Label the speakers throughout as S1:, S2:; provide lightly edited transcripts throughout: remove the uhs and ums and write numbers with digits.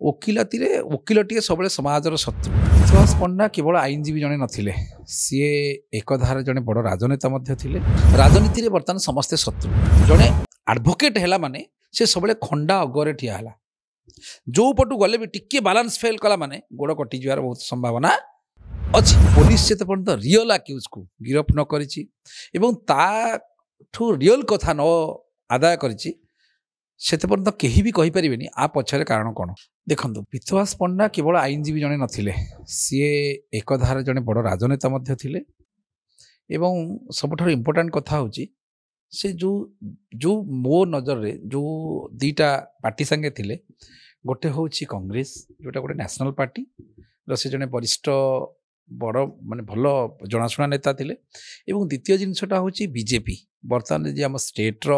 S1: ଓକିଲାତି ଓକିଲଟିଏ ସବୁବେଳେ ସମାଜର ଶତ୍ରୁ। ବିଶ୍ୱାସ ପଣ୍ଡା କେବଳ ଆଇନଜୀବୀ ଜଣେ ନଥିଲେ, ସିଏ ଏକଧାରେ ଜଣେ ବଡ଼ ରାଜନେତା ମଧ୍ୟ ଥିଲେ। ରାଜନୀତିରେ ବର୍ତ୍ତମାନ ସମସ୍ତେ ଶତ୍ରୁ। ଜଣେ ଆଡଭୋକେଟ୍ ହେଲା ମାନେ ସେ ସବୁବେଳେ ଖଣ୍ଡା ଅଗରେ ଠିଆ ହେଲା। ଯେଉଁ ପଟୁ ଗଲେ ବି ଟିକେ ବାଲାନ୍ସ ଫେଲ୍ କଲା ମାନେ ଗୋଡ଼ କଟିଯିବାର ବହୁତ ସମ୍ଭାବନା ଅଛି। ପୋଲିସ ଯେତେ ପର୍ଯ୍ୟନ୍ତ ରିଅଲ୍ ଆକ୍ୟୁଜ୍କୁ ଗିରଫ ନ କରିଛି ଏବଂ ତାଠୁ ରିଅଲ୍ କଥା ନ ଆଦାୟ କରିଛି ସେତେ ପର୍ଯ୍ୟନ୍ତ କେହି ବି କହିପାରିବେନି ଆ ପଛରେ କାରଣ କ'ଣ। ଦେଖନ୍ତୁ, ବିଶ୍ୱାସ ପଣ୍ଡା କେବଳ ଆଇନଜୀବୀ ଜଣେ ନଥିଲେ, ସିଏ ଏକଧାରେ ଜଣେ ବଡ଼ ରାଜନେତା ମଧ୍ୟ ଥିଲେ। ଏବଂ ସବୁଠାରୁ ଇମ୍ପୋର୍ଟାଣ୍ଟ କଥା ହେଉଛି ସେ ଯେଉଁ ମୋ ନଜରରେ ଯେଉଁ ଦୁଇଟା ପାର୍ଟି ସାଙ୍ଗେ ଥିଲେ, ଗୋଟେ ହେଉଛି କଂଗ୍ରେସ, ଯେଉଁଟା ଗୋଟେ ନ୍ୟାସନାଲ୍ ପାର୍ଟିର ସେ ଜଣେ ବରିଷ୍ଠ ବଡ଼ ମାନେ ଭଲ ଜଣାଶୁଣା ନେତା ଥିଲେ। ଏବଂ ଦ୍ୱିତୀୟ ଜିନିଷଟା ହେଉଛି ବିଜେପି, ବର୍ତ୍ତମାନ ଯେ ଆମ ଷ୍ଟେଟ୍ର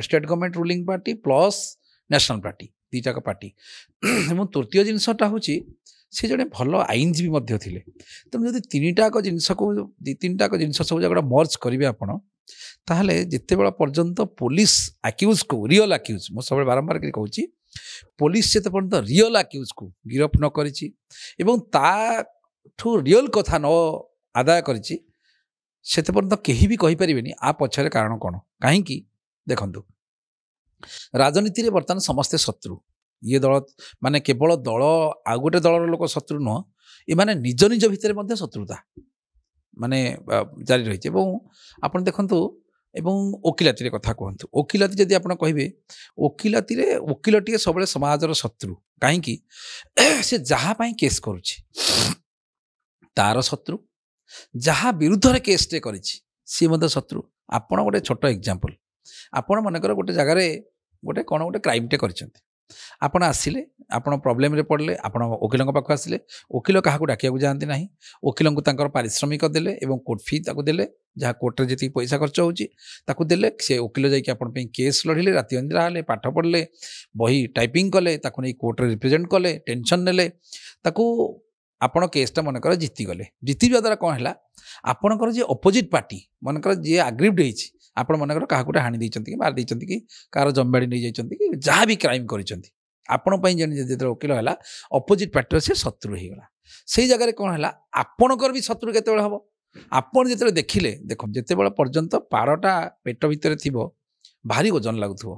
S1: state government ruling party plus national party, ଦୁଇଟାକ ପାର୍ଟି। ଏବଂ ତୃତୀୟ ଜିନିଷଟା ହେଉଛି ସେ ଜଣେ ଭଲ ଆଇନଜୀବୀ ମଧ୍ୟ ଥିଲେ। ତେଣୁ ଯଦି ତିନିଟାକ ଜିନିଷ ସବୁ ଜାଗା ମର୍ଜ କରିବେ ଆପଣ, ତାହେଲେ ଯେତେବେଳେ ପର୍ଯ୍ୟନ୍ତ ପୋଲିସ ଆକ୍ୟୁଜ୍କୁ ରିଅଲ୍ ଆକ୍ୟୁଜ୍, ମୁଁ ସବୁବେଳେ ବାରମ୍ବାର କରି କହୁଛି, ପୋଲିସ ଯେତେ ପର୍ଯ୍ୟନ୍ତ ରିଅଲ୍ ଆକ୍ୟୁଜ୍କୁ ଗିରଫ ନ କରିଛି ଏବଂ ତାଠୁ ରିଅଲ୍ କଥା ନ ଆଦାୟ କରିଛି ସେତେ ପର୍ଯ୍ୟନ୍ତ କେହି ବି କହିପାରିବେନି ଆ ପଛରେ କାରଣ କ'ଣ। କାହିଁକି ଦେଖନ୍ତୁ, ରାଜନୀତିରେ ବର୍ତ୍ତମାନ ସମସ୍ତେ ଶତ୍ରୁ। ଇଏ ଦଳ ମାନେ କେବଳ ଦଳ ଆଉ ଗୋଟେ ଦଳର ଲୋକ ଶତ୍ରୁ ନୁହଁ, ଏମାନେ ନିଜ ନିଜ ଭିତରେ ମଧ୍ୟ ଶତ୍ରୁତା ମାନେ ଜାରି ରହିଛି। ଏବଂ ଆପଣ ଦେଖନ୍ତୁ, ଏବଂ ଓକିଲାତିରେ କଥା କୁହନ୍ତୁ, ଓକିଲାତି ଯଦି ଆପଣ କହିବେ, ଓକିଲଟିଏ ସବୁବେଳେ ସମାଜର ଶତ୍ରୁ। କାହିଁକି? ସେ ଯାହା ପାଇଁ କେସ୍ କରୁଛି ତାର ଶତ୍ରୁ, ଯାହା ବିରୁଦ୍ଧରେ କେସ୍ଟେ କରିଛି ସିଏ ମଧ୍ୟ ଶତ୍ରୁ। ଆପଣ ଗୋଟେ ଛୋଟ ଏକ୍ଜାମ୍ପଲ୍, ଆପଣ ମନେକର ଗୋଟେ ଜାଗାରେ କ'ଣ ଗୋଟେ କ୍ରାଇମ୍ଟେ କରିଛନ୍ତି, ଆପଣ ଆସିଲେ, ଆପଣ ପ୍ରୋବ୍ଲେମ୍ରେ ପଡ଼ିଲେ, ଆପଣ ଓକିଲଙ୍କ ପାଖକୁ ଆସିଲେ। ଓକିଲ କାହାକୁ ଡାକିବାକୁ ଯାଆନ୍ତି ନାହିଁ, ଓକିଲଙ୍କୁ ତାଙ୍କର ପାରିଶ୍ରମିକ ଦେଲେ ଏବଂ କୋର୍ଟ ଫି ତାକୁ ଦେଲେ, ଯାହା କୋର୍ଟରେ ଯେତିକି ପଇସା ଖର୍ଚ୍ଚ ହେଉଛି ତାକୁ ଦେଲେ। ସେ ଓକିଲ ଯାଇକି ଆପଣ ପାଇଁ କେସ୍ ଲଢ଼ିଲେ, ରାତି ଅନିଦ୍ରା ହେଲେ, ପାଠ ପଢ଼ିଲେ, ବହି ଟାଇପିଂ କଲେ, ତାକୁ ନେଇ କୋର୍ଟରେ ରିପ୍ରେଜେଣ୍ଟ କଲେ, ଟେନସନ୍ ନେଲେ, ତାକୁ ଆପଣ କେସ୍ଟା ମନେକର ଜିତିଗଲେ। ଜିତିବା ଦ୍ୱାରା କ'ଣ ହେଲା, ଆପଣଙ୍କର ଯିଏ ଅପୋଜିଟ୍ ପାର୍ଟି ମନେକର ଯିଏ ଆଗ୍ରିଭ୍ଡ ହେଇଛି, ଆପଣ ମନେକର କାହାକୁ ଗୋଟେ ହାଣି ଦେଇଛନ୍ତି କି ମାରି ଦେଇଛନ୍ତି କି କାହାର ଜମିବାଡ଼ି ନେଇଯାଇଛନ୍ତି କି ଯାହା ବି କ୍ରାଇମ୍ କରିଛନ୍ତି, ଆପଣ ପାଇଁ ଯେତେବେଳେ ଓକିଲ ହେଲା, ଅପୋଜିଟ୍ ପାର୍ଟିର ସେ ଶତ୍ରୁ ହେଇଗଲା। ସେଇ ଜାଗାରେ କ'ଣ ହେଲା, ଆପଣଙ୍କର ବି ଶତ୍ରୁ କେତେବେଳେ ହେବ, ଆପଣ ଯେତେବେଳେ ଦେଖିଲେ, ଦେଖନ୍ତୁ, ଯେତେବେଳେ ପର୍ଯ୍ୟନ୍ତ ପାଡ଼ଟା ପେଟ ଭିତରେ ଥିବ ଭାରି ଓଜନ ଲାଗୁଥିବ,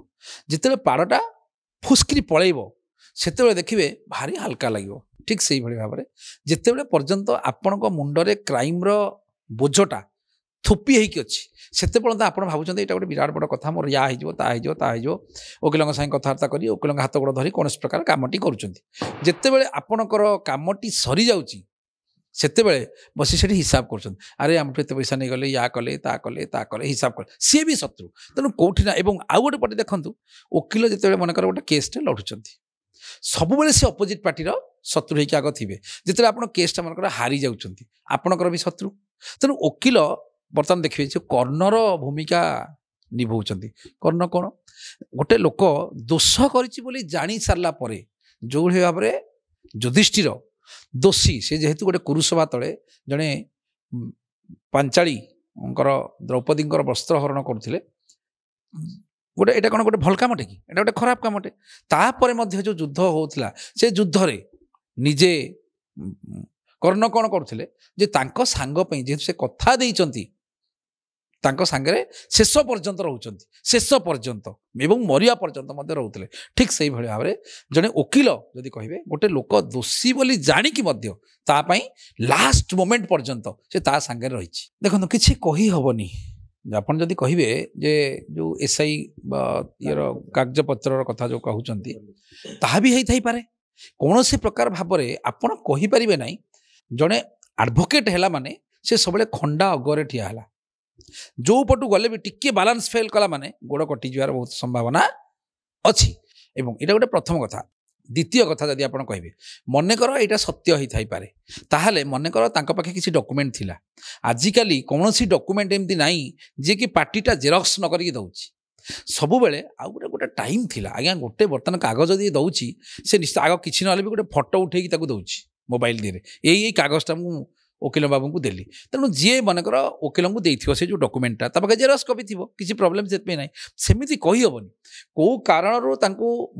S1: ଯେତେବେଳେ ପାଡ଼ଟା ଫୁସ୍କିରି ପଳେଇବ ସେତେବେଳେ ଦେଖିବେ ଭାରି ହାଲକା ଲାଗିବ। ଠିକ୍ ସେଇଭଳି ଭାବରେ ଯେତେବେଳେ ପର୍ଯ୍ୟନ୍ତ ଆପଣଙ୍କ ମୁଣ୍ଡରେ କ୍ରାଇମ୍ର ବୋଝଟା ଥୋପି ହେଇକି ଅଛି, ସେତେ ପର୍ଯ୍ୟନ୍ତ ଆପଣ ଭାବୁଛନ୍ତି ଏଇଟା ଗୋଟେ ବିରାଟ ବଡ଼ କଥା, ମୋର ୟା ହେଇଯିବ, ତା ହେଇଯିବ, ଓକିଲଙ୍କ ସାଙ୍ଗେ କଥାବାର୍ତ୍ତା କରି ଓକିଲଙ୍କ ହାତ ଗୋଡ଼ ଧରି କୌଣସି ପ୍ରକାର କାମଟି କରୁଛନ୍ତି। ଯେତେବେଳେ ଆପଣଙ୍କର କାମଟି ସରିଯାଉଛି ସେତେବେଳେ ବସି ସେଠି ହିସାବ କରୁଛନ୍ତି, ଆରେ ଆମଠୁ ଏତେ ପଇସା ନେଇଗଲେ, ୟା କଲେ, ତା କଲେ, ହିସାବ କଲେ, ସିଏ ବି ଶତ୍ରୁ। ତେଣୁ କେଉଁଠି ନା, ଏବଂ ଆଉ ଗୋଟେ ପଟେ ଦେଖନ୍ତୁ, ଓକିଲ ଯେତେବେଳେ ମନେକର ଗୋଟେ କେସ୍ଟେ ଲଢ଼ୁଛନ୍ତି, ସବୁବେଳେ ସେ ଅପୋଜିଟ୍ ପାର୍ଟିର ଶତ୍ରୁ ହେଇକି ଆଗ ଥିବେ। ଯେତେବେଳେ ଆପଣ କେସ୍ଟା ମନେକର ହାରି ଯାଉଛନ୍ତି, ଆପଣଙ୍କର ବି ଶତ୍ରୁ। ତେଣୁ ଓକିଲ ବର୍ତ୍ତମାନ ଦେଖିବେ ଯେ କର୍ଣ୍ଣର ଭୂମିକା ନିଭଉଛନ୍ତି। କର୍ଣ୍ଣ କ'ଣ? ଗୋଟେ ଲୋକ ଦୋଷ କରିଛି ବୋଲି ଜାଣି ସାରିଲା ପରେ ଯେଉଁଭଳି ଭାବରେ ଯୁଧିଷ୍ଠିର ଦୋଷୀ, ସେ ଯେହେତୁ ଗୋଟେ କୁରୁସଭା ତଳେ ଜଣେ ପାଞ୍ଚାଳୀଙ୍କର ଦ୍ରୌପଦୀଙ୍କର ବସ୍ତ୍ର ହରଣ କରୁଥିଲେ, ଏଇଟା କ'ଣ ଗୋଟେ ଭଲ କାମଟେ କି? ଏଇଟା ଗୋଟେ ଖରାପ କାମଟେ। ତାପରେ ମଧ୍ୟ ଯେଉଁ ଯୁଦ୍ଧ ହେଉଥିଲା, ସେ ଯୁଦ୍ଧରେ ନିଜେ କର୍ଣ୍ଣ କ'ଣ କରୁଥିଲେ, ଯେ ତାଙ୍କ ସାଙ୍ଗ ପାଇଁ ଯେହେତୁ ସେ କଥା ଦେଇଛନ୍ତି, ତାଙ୍କ ସାଙ୍ଗରେ ଶେଷ ପର୍ଯ୍ୟନ୍ତ ରହୁଛନ୍ତି, ଶେଷ ପର୍ଯ୍ୟନ୍ତ ଏବଂ ମରିବା ପର୍ଯ୍ୟନ୍ତ ମଧ୍ୟ ରହୁଥିଲେ। ଠିକ୍ ସେଇଭଳି ଭାବରେ ଜଣେ ଓକିଲ ଯଦି କହିବେ, ଗୋଟେ ଲୋକ ଦୋଷୀ ବୋଲି ଜାଣିକି ମଧ୍ୟ ତା ପାଇଁ ଲାଷ୍ଟ ମୋମେଣ୍ଟ ପର୍ଯ୍ୟନ୍ତ ସେ ତା ସାଙ୍ଗରେ ରହିଛି। ଦେଖନ୍ତୁ, କିଛି କହି ହେବନି। ଆପଣ ଯଦି କହିବେ ଯେ ଯେଉଁ ଏସ୍ଆଇ ବା ଇଏର କାଗଜପତ୍ରର କଥା ଯେଉଁ କହୁଛନ୍ତି, ତାହା ବି ହେଇଥାଇପାରେ। କୌଣସି ପ୍ରକାର ଭାବରେ ଆପଣ କହିପାରିବେ ନାହିଁ ଜଣେ ଆଡଭୋକେଟ୍ ହେଲା ମାନେ ସେ ସବୁବେଳେ ଖଣ୍ଡା ଅଗରେ ଠିଆ ହେଲା। ଯେଉଁ ପଟୁ ଗଲେ ବି ଟିକେ ବାଲାନ୍ସ ଫେଲ୍ କଲା ମାନେ ଗୋଡ଼ କଟିଯିବାର ବହୁତ ସମ୍ଭାବନା ଅଛି। ଏବଂ ଏଇଟା ଗୋଟେ ପ୍ରଥମ କଥା। ଦ୍ୱିତୀୟ କଥା, ଯଦି ଆପଣ କହିବେ, ମନେକର ଏଇଟା ସତ୍ୟ ହେଇଥାଇପାରେ, ତାହେଲେ ମନେକର ତାଙ୍କ ପାଖେ କିଛି ଡକୁମେଣ୍ଟ ଥିଲା। ଆଜିକାଲି କୌଣସି ଡକୁମେଣ୍ଟ ଏମିତି ନାହିଁ ଯିଏକି ପାର୍ଟିଟା ଜେରକ୍ସ ନ କରିକି ଦେଉଛି। ସବୁବେଳେ ଆଉ ଗୋଟେ ଟାଇମ୍ ଥିଲା, ଆଜ୍ଞା, ଗୋଟେ ବର୍ତ୍ତମାନ କାଗଜ ଯଦି ଦେଉଛି, ସେ ନିଶ୍ଚୟ ଆଗ କିଛି ନହେଲେ ବି ଗୋଟେ ଫଟୋ ଉଠେଇକି ତାକୁ ଦେଉଛି ମୋବାଇଲ ଦିହରେ, ଏଇ କାଗଜଟା ମୁଁ वकिल बाबू को देली तेणु जी मनकर वकिल को देथियो से जो डॉक्यूमेंटा ता पाखे जेरक्स कॉपी थिबो किसी प्रॉब्लम से ना सेमिति कही हेबनी को कारण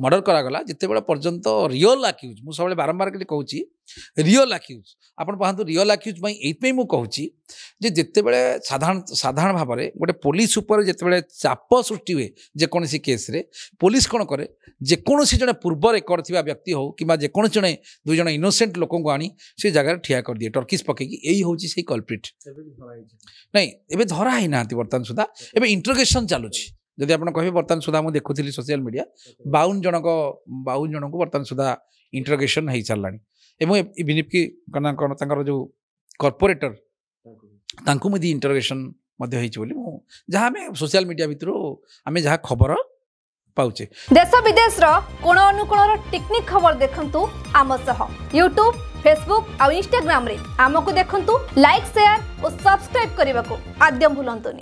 S1: मर्डर करागला जिते बड़ा पर्यंत रियल आक्यूज मु सब बारंबार कहूँ रियल आक्यूज आपण पाहतु रियल आक्यूज ये मुझे जे जिते बड़े साधारण भाव में गोटे पुलिस उपर जिते चाप सृष्टि हुए जेकोसी केस रे पुलिस कौन करे जेकोसी जड़े पूर्व रेकर्ड थी व्यक्ति हो कि जेकोसी जड़े दुई जन इनोसेंट लोक को आनी से जगह ठिया कर दिए टर्किश पकईकी यही हूँ से कल्प्रिट नहीं एवं धरा ही ना बर्तमान सुधा एवं इंटरोगेशन चलुची जदि आप कहे बर्तमान सुधा मुझे देखुली सोशल मीडिया 52 जन को बर्तमान सुधा इंटरोगेशन हो सारा इवन कि जो कॉर्पोरेटर तांकु मुझे इंटरोगेशन जहाँ आम सोशल मीडिया भितर आम जहाँ खबर पाउचे
S2: देश विदेश कोण अनुकोण टेक्निक खबर देखंतु आम सह यूट्यूब फेसबुक और इंस्टाग्राम रे आमको देखंतु लाइक शेयर और सब्सक्राइब करने को आद्यम भूलंतुनि।